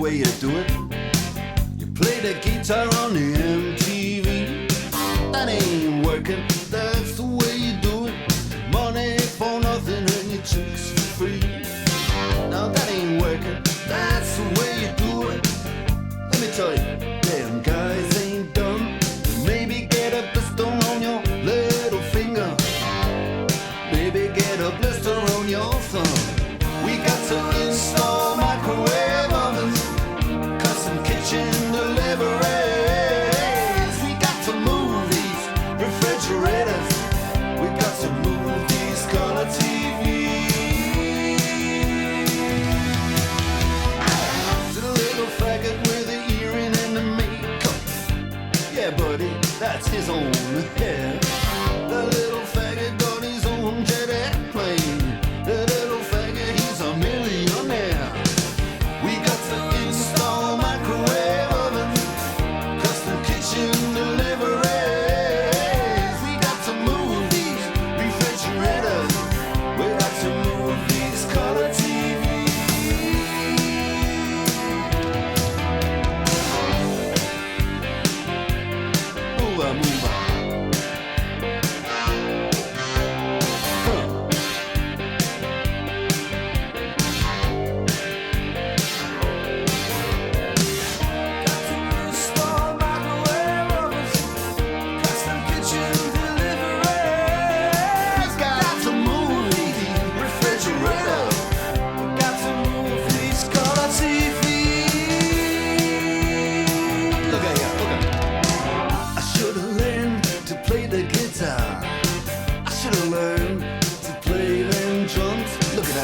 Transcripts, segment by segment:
way you do it. You play the guitar on the MTV. That ain't working, that's the way you do it. Money for nothing and your chicks for free. Now that ain't working, that's the way you do it. Let me tell you, damn guys ain't dumb. Maybe get a blister on your little finger. Maybe get a blister on your thumb. We got to install microwave ovens, custom kitchen deliveries. We got to move these refrigerators. We got to move these color TVs. To the little faggot with the earring and the makeup. Yeah, buddy, that's his own hair. The little faggot got his own jet airplane. The little faggot, he's a millionaire. We got to install microwave oven, custom kitchen deliveries. We got to move these refrigerators. We got to move these color TVs. Move on, move on.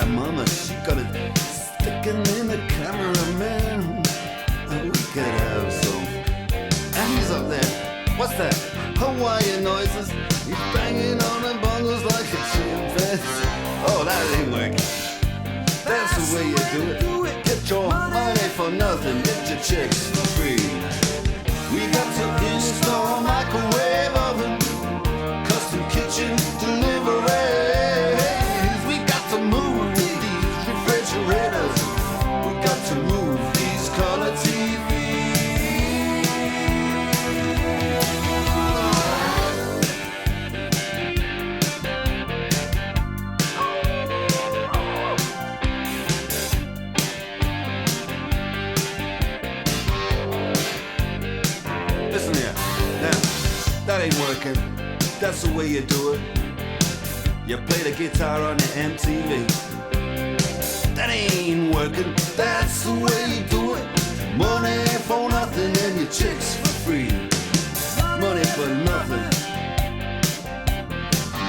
Mama, she got it sticking in the cameraman. Oh, we could have some. And he's up there. What's that? Hawaiian noises. He's banging on the bongos like a chimpanzee. Oh, that ain't working. That's the way you do it. Get your money for nothing. Get your chicks for free. We got to install microwave oven, custom kitchen deliveries. We got to move refrigerators. We got to move these color TVs. Listen here, now, that ain't working. That's the way you do it. You play the guitar on the MTV. That ain't working, that's the way you do it. Money for nothing and your chicks for free. Money for nothing,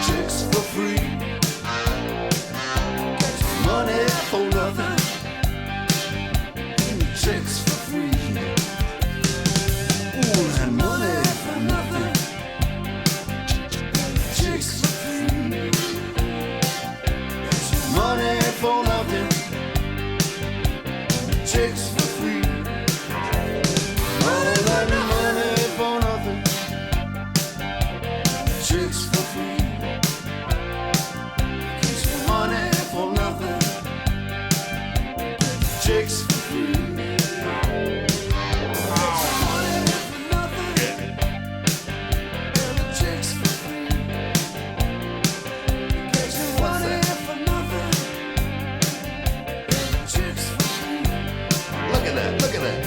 chicks for free. Money for nothing, and your chicks for free. Ooh, and money for nothing, chicks for free. Money for nothing, chicks for free. All that money for nothing, chicks for free. Money for nothing, chicks for free. Look at that.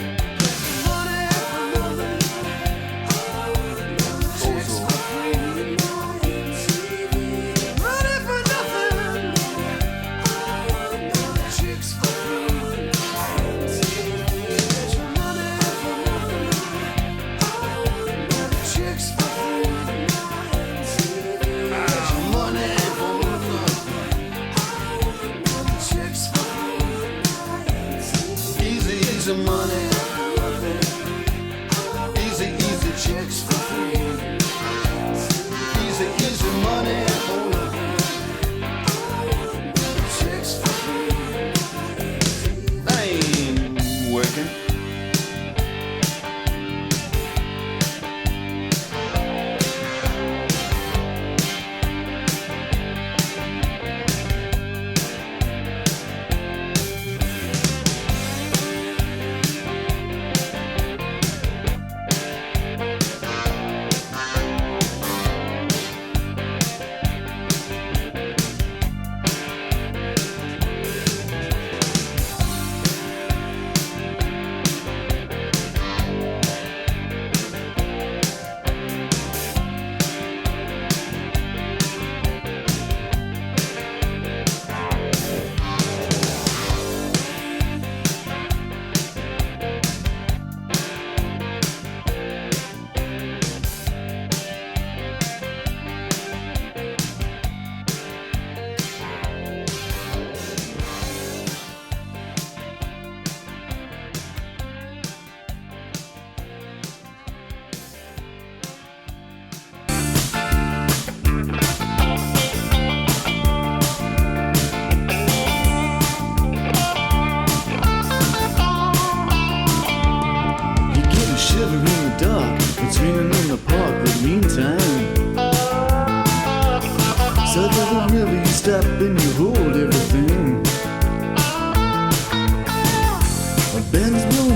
Easy money, easy chicks for free. Easy money for nothing, chicks for free. That ain't working. dark, it's raining in the park, but meantime, south of the river you stop and you hold everything. A band's blowing